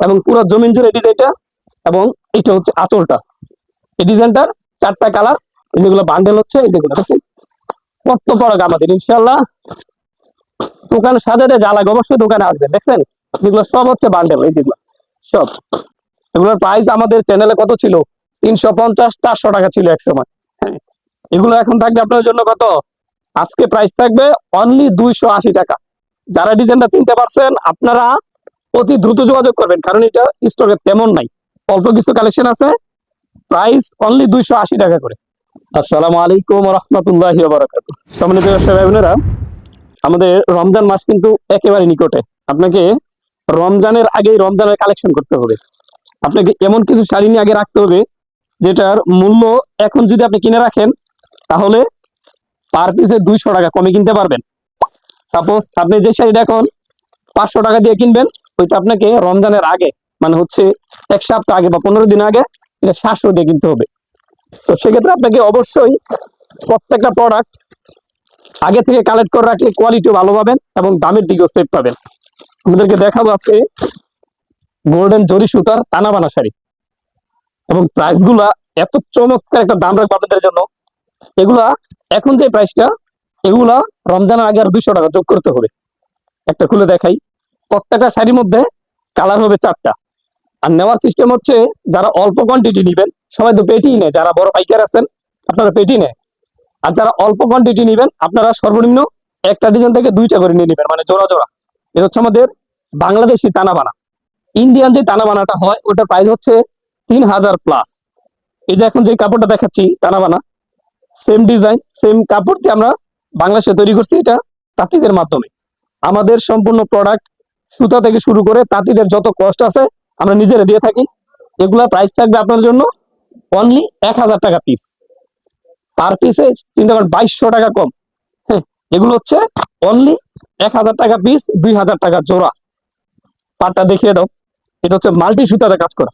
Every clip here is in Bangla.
এবং পুরো জমিন জুড়ে ডিজাইনটা, এবং এটা হচ্ছে আঁচলটা। এই ডিজাইনটার 4টা কালার, যেগুলো বান্ডেল হচ্ছে এই যেগুলো দেখেন কত বড় আমাদের। ইনশাল্লাহ দোকানে সাজাতে যা লাগে অবশ্যই দোকানে আসবেন। দেখছেন যেগুলো সব হচ্ছে বান্ডেল, এই যেগুলো সব। এগুলোর প্রাইস আমাদের চ্যানেলে কত ছিল? 350-400 টাকা ছিল এক সময়। হ্যাঁ, এগুলো এখন থাকবে আপনার জন্য কত? আজকে প্রাইস থাকবে অনলি 280 টাকা। যারা ডিজাইনটা চিনতে পারছেন আপনারা অতি দ্রুত যোগাযোগ করবেন, কারণ এটা স্টকে তেমন নাই, অল্প কিছু কালেকশন আছে। প্রাইস অনলি 280 টাকা করে। আসসালামু আলাইকুম রহমতুল্লাহি ওয়া বারাকাতুহু। সম্মানিত দর্শক ভাই বোনেরা, আমাদের রমজান মাস কিন্তু একেবারে নিকটে। আপনাকে রমজানের আগেই রমজানের কালেকশন করতে হবে। আপনাকে এমন কিছু শাড়ি নিয়ে আগে রাখতে হবে যেটার মূল্য এখন যদি আপনি কিনে রাখেন তাহলে পার পিসে 200 টাকা কমে কিনতে পারবেন। সাপোজ আপনি যে শাড়িটা এখন 500 টাকা দিয়ে কিনবেন, ওইটা আপনাকে রমজানের আগে, মানে হচ্ছে 1 সপ্তাহ আগে বা 15 দিন আগে এটা 700 দিয়ে কিনতে হবে। তো সেক্ষেত্রে আপনাকে অবশ্যই প্রত্যেকটা প্রোডাক্ট আগে থেকে কালেক্ট করে রাখলে কোয়ালিটিও ভালো পাবেন এবং দামের দিকেও সেভ পাবেন। আমাদেরকে দেখাবো আজকে গোল্ডেন জরি সুতার টানা বানা শাড়ি, এবং প্রাইস গুলা এত চমৎকার একটা দাম রাখবো আপনাদের জন্য। এগুলা এখন যে প্রাইসটা, এগুলা রমজানের আগে আর 200 টাকা যোগ করতে হবে। একটা খুলে দেখাই। প্রত্যেকটা শাড়ির মধ্যে কালার হবে 4টা। আর নেওয়ার সিস্টেম হচ্ছে যারা অল্প কোয়ান্টিটি নেবেন, সবাই তো পেটি নেয়, যারা বড় পাইকার আছেন আপনারা পেটি নেয়। আর যারা অল্প কোয়ান্টিটি নেবেন আপনারা সর্বনিম্ন একটা ডিজাইন থেকে 2টা করে নিয়ে নেবেন, মানে জোড়া জোড়া। এটা হচ্ছে আমাদের বাংলাদেশি টানা বানা। ইন্ডিয়ান যে টানা বানাটা হয় ওটার প্রাইস হচ্ছে 3000 প্লাস। এই যে এখন যে কাপড়টা দেখাচ্ছি টানা বানা, সেম ডিজাইন সেম কাপড় দিয়ে আমরা বাংলাদেশে তৈরি করছি, এটা তাঁতিদের মাধ্যমে। আমাদের সম্পূর্ণ প্রোডাক্ট সুতা থেকে শুরু করে তাঁতিদের যত কষ্ট আছে আমরা নিজেরা দিয়ে থাকি। এগুলা প্রাইস থাকবে আপনার জন্য অনলি 1000 টাকা পিস। পার পিসে চিন্তা করেন 2200 টাকা কম। হ্যাঁ, এগুলো হচ্ছে অনলি 1000 টাকা পিস, 2000 টাকা জোড়া। পাটটা দেখিয়ে দাও। এটা হচ্ছে মাল্টি সুতাতে কাজ করা।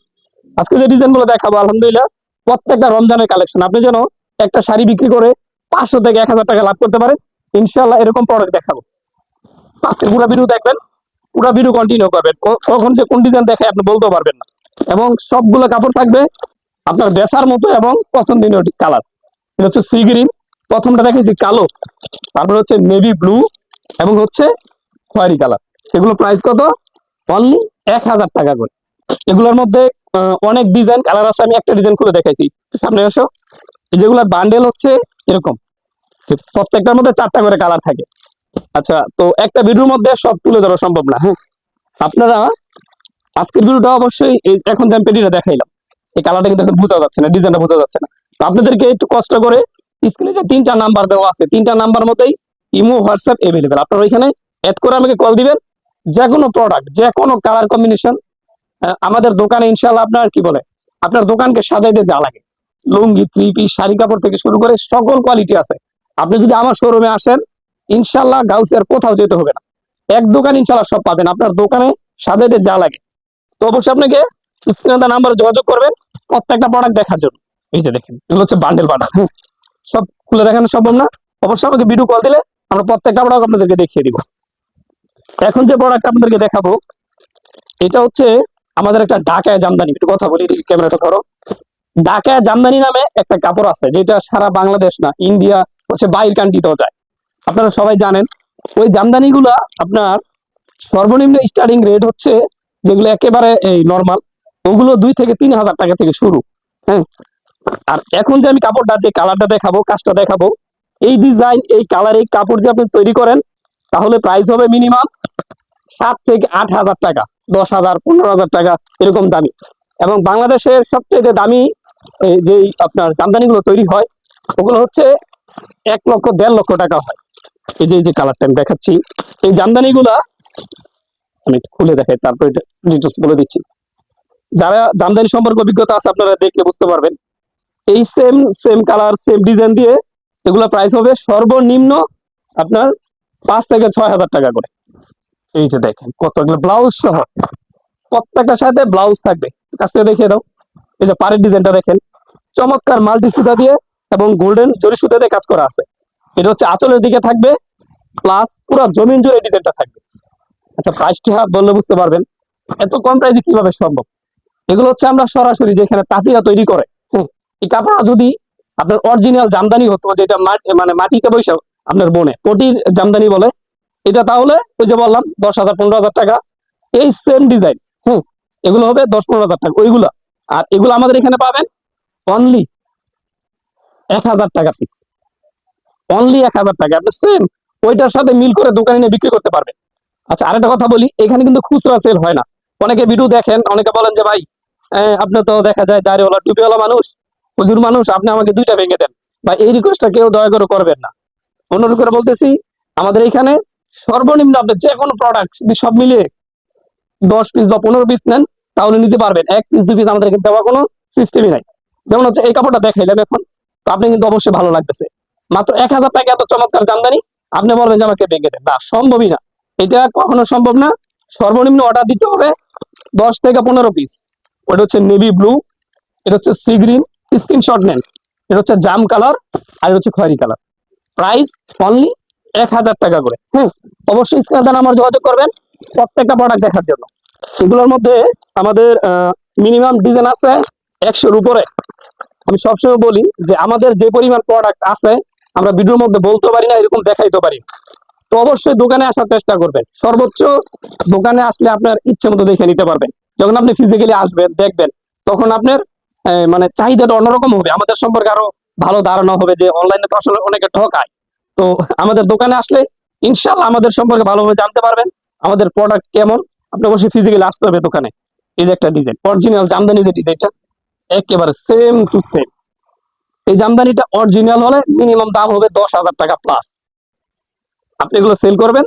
আজকে যে ডিজাইন গুলো দেখাবো আলহামদুলিল্লাহ প্রত্যেকটা রমজানের কালেকশন। আপনি যেন একটা শাড়ি বিক্রি করে 500 থেকে 1000 টাকা লাভ করতে পারেন, ইনশাল্লাহ এরকম প্রোডাক্ট দেখাবো। আজকে পুরো ভিডিও দেখবেন, পুরো ভিডিও কন্টিনিউ করবেন। কখন যে কোন ডিজাইন দেখায় আপনি বলতে পারবেন না। এবং সবগুলো কাপড় থাকবে আপনার বেসার মতো এবং পছন্দনীয় কালার। এটা হচ্ছে সি গ্রিন, প্রথমটা দেখেছি কালো, তারপর হচ্ছে নেভি ব্লু এবং হচ্ছে খয়েরি কালার। এগুলো প্রাইস কত? অনলি 1000 টাকা করে। এগুলোর মধ্যে অনেক ডিজাইন কালার আছে। আমি একটা ডিজাইন খুলে দেখাইছি, সামনে আসো। যেগুলো বান্ডেল হচ্ছে এরকম, প্রত্যেকটার মধ্যে 4টা করে কালার থাকে। আচ্ছা, তো একটা ভিডিওর মধ্যে সব তুলে ধরা সম্ভব না। হ্যাঁ, আপনারা আজকের ভিডিওটা অবশ্যই এখন যে আমি পেটিটা দেখাইলাম এই কালারটা কিন্তু এখন বোঝা যাচ্ছে না, ডিজাইনটা বোঝা যাচ্ছে না। তো আপনাদেরকে একটু কষ্ট করে স্ক্রিনে যে 3টা নাম্বার দেওয়া আছে, 3টা নাম্বার মতোই ইমো হোয়াটসঅ্যাপ এভেলেবেল। আপনারা ওইখানে অ্যাড করে আমাকে কল দিবেন। যে কোনো প্রোডাক্ট, যে কোনো কালার কম্বিনেশন আমাদের দোকানে ইনশাল্লাহ আপনার কি বলে আপনার দোকানকে সাজাইতে যা লাগে, লুঙ্গি, 3 পিস, শাড়ি কাপড় থেকে শুরু করে সকল কোয়ালিটি আছে। আপনি যদি আমার শোরুমে আসেন ইনশাল্লাহ গাউসিয়ার কোথাও যেতে হবে না, এক দোকান ইনশাল্লাহ সব পাবেন আপনার দোকানে সাজাইতে যা লাগে। তো অবশ্যই আপনাকে স্ক্রিনে নাম্বারে যোগাযোগ করবেন প্রত্যেকটা প্রোডাক্ট দেখার জন্য। এই যে দেখেন এগুলো হচ্ছে বান্ডেল বান্ডেল। হ্যাঁ, সব খুলে দেখানো সম্ভব না, অবশ্যই আমাকে ভিডিও কল দিলে আমরা প্রত্যেকটা প্রোডাক্ট আপনাদেরকে দেখিয়ে দিব। এখন যে প্রোডাক্ট আপনাদেরকে দেখাবো এটা হচ্ছে আমাদের একটা ঢাকায় জামদানি। একটু কথা বলি, ক্যামেরাটা ধরো। ঢাকায় জামদানি নামে একটা কাপড় আছে যেটা সারা বাংলাদেশ না ইন্ডিয়া হচ্ছে বাইরের কান্ট্রিতেও যায়, আপনারা সবাই জানেন। ওই জামদানি গুলা আপনার সর্বনিম্ন স্টার্টিং রেট হচ্ছে, যেগুলো একেবারে এই নর্মাল, ওগুলো 2 থেকে 3000 টাকা থেকে শুরু। হ্যাঁ, আর এখন যে আমি কাপড়টা যে কালারটা দেখাবো, কাজটা দেখাবো, এই ডিজাইন এই কালার এই কাপড় যে আপনি তৈরি করেন তাহলে প্রাইস হবে মিনিমাম 7 থেকে 8000 টাকা, 10,000, 15,000 টাকা এরকম দামি। এবং বাংলাদেশের সবচেয়ে দামি যে আপনার জামদানি গুলো তৈরি হয় ওগুলো হচ্ছে 1 লক্ষ 1.5 লক্ষ টাকা হয়। এই যে কালারটা আমি দেখাচ্ছি, এই জামদানি গুলা আমি খুলে দেখাই, তারপর এটা ডিটেলস বলে দিচ্ছি। যারা জামদানি সম্পর্কে অভিজ্ঞতা আছে আপনারা দেখলে বুঝতে পারবেন। এই same same colour same design দিয়ে এগুলো প্রাইস হবে সর্বনিম্ন আপনার 5 থেকে 6 হাজার টাকা করে। এই যে দেখেন কতগুলো ব্লাউজ সহ, প্রত্যেকটার সাথে ব্লাউজ থাকবে। কাছ থেকে দেখিয়ে দাও। এই যে পাড়ের ডিজাইনটা দেখেন, চমৎকার মাল্টি সুতা দিয়ে এবং গোল্ডেন জরি সুতা দিয়ে কাজ করা আছে। এটা হচ্ছে আঁচলের দিকে থাকবে, প্লাস পুরো জমিন জুড়ে ডিজাইনটা থাকবে। আচ্ছা, প্রাইসটা বললে বুঝতে পারবেন। এত কম প্রাইসে কিভাবে সম্ভব? এগুলো হচ্ছে আমরা সরাসরি যেখানে তাঁতিরা তৈরি করে, হ্যাঁ, এই কাপড় যদি আপনার অরিজিনাল জামদানি হতো, যেটা মানে মাটিতে বসে আপনার বনে কোটির জামদানি বলে, এটা তাহলে ওই যে বললাম 10,000 15,000 টাকা। এই সেম ডিজাইন, হ্যাঁ, এগুলো হবে 10-15,000 টাকা ওইগুলা। আর এগুলো আমাদের এখানে পাবেন অনলি 1,000 টাকা পিস। অনলি 1,000 টাকা, আপনি সেম ওইটার সাথে মিল করে দোকানে নিয়ে বিক্রি করতে পারবেন। আচ্ছা, আরেকটা কথা বলি, এখানে কিন্তু খুচরা সেল হয় না। অনেকে ভিডিও দেখেন, অনেকে বলেন যে ভাই আপনি তো দেখা যায় দাড়িওয়ালা টুপিওয়ালা মানুষ, হুজুর মানুষ, আপনি আমাকে দুইটা ভেঙে দেন। বা এই রিকোয়েস্টটা কেউ দয়া করে করবেন না। অনুরোধ করে বলতেছি, আমাদের এখানে সর্বনিম্ন আপনি যে কোনো প্রোডাক্ট যদি সব মিলিয়ে 10 পিস বা 15 পিস নেন তাহলে নিতে পারবেন। 1 পিস 2 পিস আমাদের এখানে দেওয়া কোনো সিস্টেমই নাই। যেমন হচ্ছে এই কাপড়টা দেখাইলাম এখন, তো আপনি কিন্তু অবশ্যই ভালো লাগতেছে, মাত্র 1,000 টাকা এত চমৎকার জামদানি, আপনি বলবেন যে আমাকে ভেঙে দেন, না সম্ভবই না, এটা কখনো সম্ভব না। সর্বনিম্ন অর্ডার দিতে হবে 10 থেকে 15 পিস। ওটা হচ্ছে নেভি ব্লু, এটা হচ্ছে সি গ্রিন, স্ক্রিনশট নেন। এটা হচ্ছে জাম কালার, আর এটা হচ্ছে খয়েরি কালার। প্রাইস অনলি 1,000 টাকা করে। হ্যাঁ, অবশ্যই স্ক্রিনে আমার যোগাযোগ করবেন প্রত্যেকটা প্রোডাক্ট দেখার জন্য। এগুলোর মধ্যে আমাদের মিনিমাম ডিজাইন আছে 100-র উপরে। আমি সবসময় বলি যে আমাদের যে পরিমাণ প্রোডাক্ট আছে আমরা ভিডিওর মধ্যে বলতে পারি না, এরকম দেখাইতে পারি। তো অবশ্যই দোকানে আসার চেষ্টা করবেন, সর্বোচ্চ দোকানে আসলে আপনার ইচ্ছে মতো দেখে নিতে পারবেন। যখন আপনি ফিজিক্যালি আসবেন দেখবেন, তখন আপনার মানে চাহিদাটা অন্যরকম হবে, আমাদের সম্পর্কে আরো ভালো ধারণা হবে যে অনলাইনে তো আসলে অনেকে ঠকায়। তো আমাদের দোকানে আসলে ইনশাল্লাহ আমাদের সম্পর্কে ভালোভাবে জানতে পারবেন, আমাদের প্রোডাক্ট কেমন। আপনি অবশ্যই ফিজিক্যালি আসতে হবে দোকানে। এই যে একটা ডিজাইন অরিজিনাল জামদানি, যে ডিজাইনটা একেবারে সেম টু সেম। এই জামদানিটা অরিজিনাল হলে মিনিমাম দাম হবে 10,000 টাকা প্লাস। আপনি এগুলো সেল করবেন,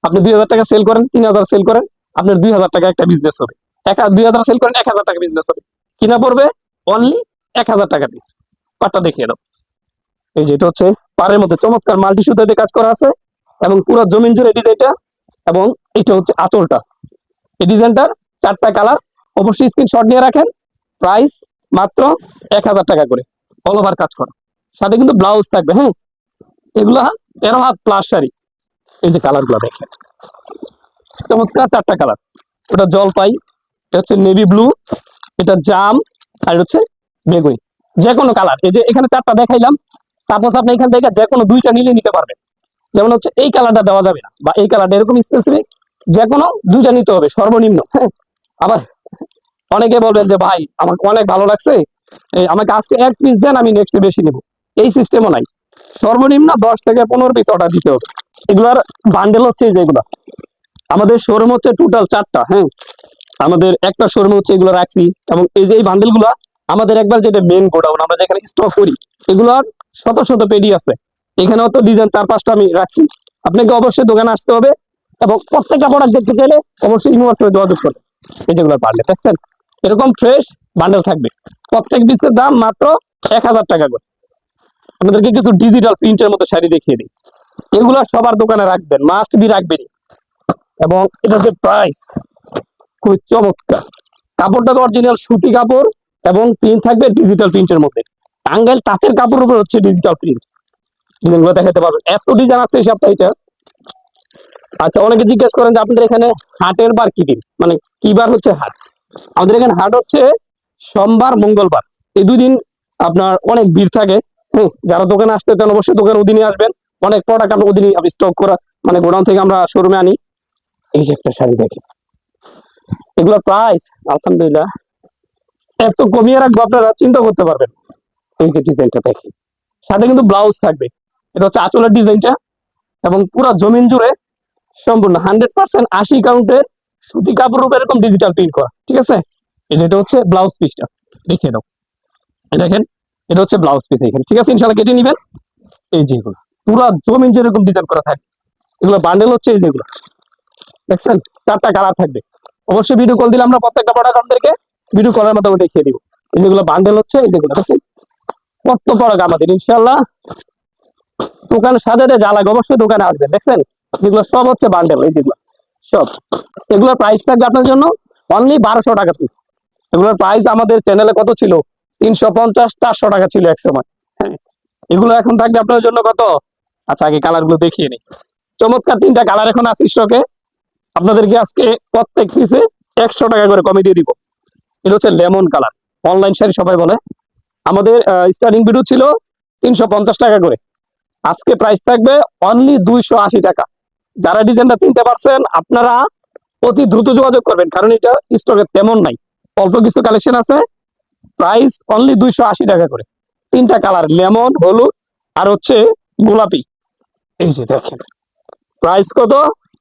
আপনি 2,000 টাকা সেল করেন, 3,000 সেল করেন, আপনার 2,000 টাকা একটা বিজনেস হবে। 2,000 সেল করেন, 1,000 টাকা বিজনেস হবে। কিনা পড়বে অনলি 1,000 টাকা পিস। পাটটা দেখিয়ে দাও। এই যে এটা হচ্ছে পাড়ের মধ্যে চমৎকার মাল্টি সুতাতে কাজ করা আছে, এবং পুরো জমিন জুড়ে ডিজাইনটা। এবং এটা হচ্ছে আঁচলটা, এই ডিজাইনটার 4টা কালার। অবশ্যই স্ক্রিনশট নিয়ে রাখেন। প্রাইস মাত্র 1,000 টাকা করে, অল ওভার কাজ করা। সাথে কিন্তু ব্লাউজ থাকবে। হ্যাঁ, এগুলা 13 হাত প্লাস শাড়ি। এই যে কালার গুলা দেখেন, চমৎকার 4টা কালার। ওটা জলপাই, এটা হচ্ছে নেভি ব্লু, এটা জাম, আর হচ্ছে বেগুনি। যে কোনো কালার, এই যে এখানে 4টা দেখাইলাম, সাপোজ আপনি এখান থেকে যে কোনো 2টা নিলে নিতে পারবেন। যেমন হচ্ছে এই কালারটা দেওয়া যাবে না, বা এই কালারটা, এরকম স্পেসিফিক যে কোনো 2টা নিতে হবে সর্বনিম্ন। হ্যাঁ, আবার অনেকে বলবেন যে ভাই আমাকে অনেক ভালো লাগছে, আমাকে আজকে 1 পিস দেন, আমি নেক্সট বেশি নেবো। এই সিস্টেমও নাই, সর্বনিম্ন 10 থেকে 15 পিস অর্ডার দিতে হবে। এগুলার বান্ডেল হচ্ছে যেগুলা আমাদের শোরুম হচ্ছে টোটাল 4টা। হ্যাঁ, আমাদের একটা শোরুম হচ্ছে এগুলো রাখছি, এবং এই যে এই বান্ডেল গুলা আমাদের একবার যেটা মেন গোডাউন, আমরা যেখানে স্টক করি, এগুলোর শত শত পেডি আছে। এখানেও তো ডিজাইন 4-5টা আমি রাখছি। আপনাকে অবশ্যই দোকানে আসতে হবে, এবং প্রত্যেকটা প্রোডাক্ট দেখতে চাইলে অবশ্যই ইমো হোয়াটসঅ্যাপে যোগাযোগ করবে। এই যেগুলো বান্ডেল দেখছেন, এরকম ফ্রেশ বান্ডেল থাকবে। প্রত্যেক পিসের দাম মাত্র 1,000 টাকা করে। আপনাদেরকে কিছু ডিজিটাল প্রিন্টের মতো শাড়ি দেখিয়ে দিই, এগুলো সবার দোকানে রাখবেন, মাস্ট বি রাখবেন। এবং এটা যে প্রাইস খুব চমৎকার, কাপড়টা অরিজিনাল সুতি কাপড়, এবং প্রিন্ট থাকবে ডিজিটাল প্রিন্টের মধ্যে। টাঙ্গাইল তাঁতের কাপড়ের উপর হচ্ছে ডিজিটাল প্রিন্ট। ডিজাইনগুলো দেখাতে পারবেন, এত ডিজাইন আছে এই সপ্তাহে। আচ্ছা, অনেকে জিজ্ঞেস করেন যে আপনাদের এখানে হাটের বার কি দিন, মানে কি বার হচ্ছে হাট। আমাদের এখানে হাট হচ্ছে সোমবার মঙ্গলবার, এই 2 দিন আপনার অনেক ভিড় থাকে। হ্যাঁ, যারা দোকানে আসতে চান অবশ্যই দোকানে ওদিনই আসবেন। অনেক প্রোডাক্ট আমরা ওদিনই স্টক করা, মানে গোডাউন থেকে আমরা শোরুমে আনি। এই যে একটা শাড়ি দেখেন, এগুলোর প্রাইস আলহামদুলিল্লাহ এত কমিয়ে রাখবো আপনারা চিন্তা করতে পারবেন। এই যে ডিজাইনটা দেখেন, সাথে কিন্তু ব্লাউজ থাকবে। এটা হচ্ছে আঁচলের ডিজাইনটা, এবং পুরো জমিন জুড়ে সম্পূর্ণ 100% 80 কাউন্টের সুতি কাপড়ের উপর এরকম ডিজিটাল প্রিন্ট করা। ঠিক আছে, এই যেটা হচ্ছে ব্লাউজ পিসটা দেখিয়ে দাও। দেখেন, এটা হচ্ছে ব্লাউজ পিস এখানে। ঠিক আছে, ইনশাল্লাহ কেটে নিবেন। এই যেগুলো পুরো জমিন যেরকম ডিজাইন করা থাকে, এগুলো বান্ডেল হচ্ছে এই যেগুলো দেখছেন, 4টা কালার থাকবে। অবশ্যই ভিডিও কল দিলে আমরা প্রত্যেকটা প্রোডাক্ট আপনাদেরকে ভিডিও কলের মাধ্যমে দেখিয়ে দিব। এই যেগুলো বান্ডেল হচ্ছে এই যেগুলো দেখছেন, কত প্রোডাক্ট আমাদের ইনশাল্লাহ দোকানে সাজাতে যা লাগে অবশ্যই দোকানে আসবেন। দেখছেন, যেগুলো সব হচ্ছে বান্ডেল, এই যেগুলো সব। এগুলোর প্রাইস থাকবে আপনার জন্য অনলি 1,200 টাকা পিস। এগুলোর প্রাইস আমাদের চ্যানেলে কত ছিল, 350-400 টাকা ছিল এক সময়। হ্যাঁ, এগুলো এখন থাকবে আপনার জন্য কত। আচ্ছা, আগে কালার গুলো দেখিয়ে নিই। চমৎকার 3টা কালার এখন আছে স্টকে। আপনাদেরকে আজকে প্রত্যেক পিসে 100 টাকা করে কমে দিয়ে দিব। এটা হচ্ছে লেমন কালার, অনলাইন শাড়ি সবাই বলে। আমাদের স্টার্টিং ভিডিও ছিল 350 টাকা করে, আজকে প্রাইস থাকবে অনলি 280 টাকা। যারা ডিজাইনটা চিনতে পারছেন আপনারা অতি দ্রুত যোগাযোগ করবেন, কারণ এটা স্টকে তেমন নাই, অল্প কিছু কালেকশন আছে। প্রাইস অনলি 280 টাকা করে, 3টা কালার, লেমন, হলুদ আর হচ্ছে গোলাপি। এই যে দেখেন প্রাইস কত,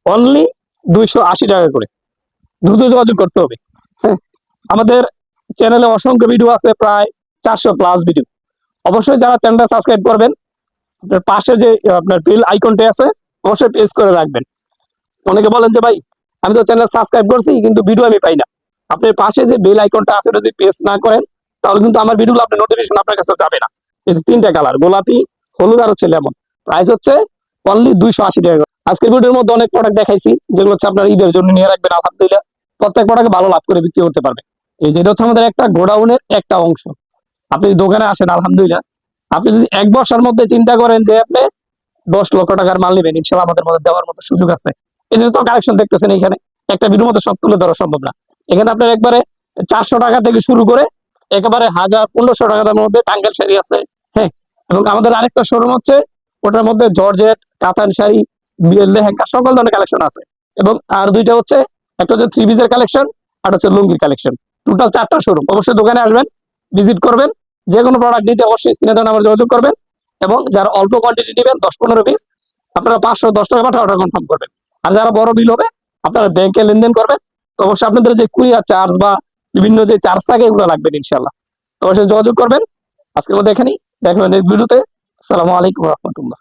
অনলি 280 টাকা করে। দ্রুত যোগাযোগ করতে হবে। হ্যাঁ, আমাদের চ্যানেলে অসংখ্য ভিডিও আছে, প্রায় 400+ ভিডিও। অবশ্যই যারা চ্যানেলটা সাবস্ক্রাইব করবেন, আপনার পাশে যে আপনার বেল আইকনটা আছে অবশ্যই প্রেস করে রাখবেন। অনেকে বলেন যে ভাই আমি তো চ্যানেল সাবস্ক্রাইব করছি কিন্তু ভিডিও আমি পাই না। আপনার পাশে যে বেল আইকনটা আছে ওটা যদি প্রেস না করেন তাহলে কিন্তু আমার ভিডিওগুলো আপনার নোটিফিকেশন আপনার কাছে যাবে না। এই 3টা কালার, গোলাপি, হলুদ আর হচ্ছে লেমন। প্রাইস হচ্ছে অনলি 280 টাকা। আজকের ভিডিওর মধ্যে অনেক প্রোডাক্ট দেখাইছি যেগুলো হচ্ছে আপনার ঈদের জন্য নিয়ে রাখবেন, আলহামদুলিল্লাহ প্রত্যেক প্রোডাক্ট ভালো লাভ করে বিক্রি করতে পারবেন। এই যেটা হচ্ছে আমাদের একটা গোডাউনের একটা অংশ। আপনি দোকানে আসেন, আলহামদুলিল্লাহ আপনি যদি 1 বছরের মধ্যে চিন্তা করেন যে আপনি 10 লক্ষ টাকার মাল নেবেন, ইনশাল্লাহ আমাদের মধ্যে দেওয়ার মতো সুযোগ আছে। এই জন্য তো কালেকশন দেখতেছেন, এখানে একটা ভিডিওর মধ্যে সব তুলে ধরা সম্ভব না। এখানে আপনার একবারে 400 টাকা থেকে শুরু করে একেবারে 1000-1500 টাকার মধ্যে টাঙ্গেল শাড়ি আছে। হ্যাঁ, এবং আমাদের আরেকটা শোরুম হচ্ছে ওটার মধ্যে জর্জেট, কাতান শাড়ি, বিয়ের লেহেঙ্গা সকল ধরনের কালেকশন আছে। এবং আর দুইটা হচ্ছে, একটা হচ্ছে 3 পিসের কালেকশন আর হচ্ছে লুঙ্গির কালেকশন। টোটাল 4টা শোরুম। অবশ্যই দোকানে আসবেন, ভিজিট করবেন, যে কোনো প্রোডাক্ট নিতে অবশ্যই স্ক্রিনে দেওয়া নাম্বারে যোগাযোগ করবেন। এবং যারা অল্প কোয়ান্টিটি নেবেন 10-15 পিস, আপনারা 510 টাকা বা 18 টাকা কনফার্ম করবেন। আর যারা বড় বিল হবে আপনারা ব্যাংকে লেনদেন করবেন। তো অবশ্যই আপনাদের যে কুরিয়ার চার্জ বা বিভিন্ন যে চার্জ থাকে এগুলো লাগবে ইনশাল্লাহ। তো অবশ্যই যোগাযোগ করবেন। আজকের মধ্যে এখানেই দেখা হবে নেক্সট ভিডিওতে। আসসালামু আলাইকুম রহমতুল্লাহ।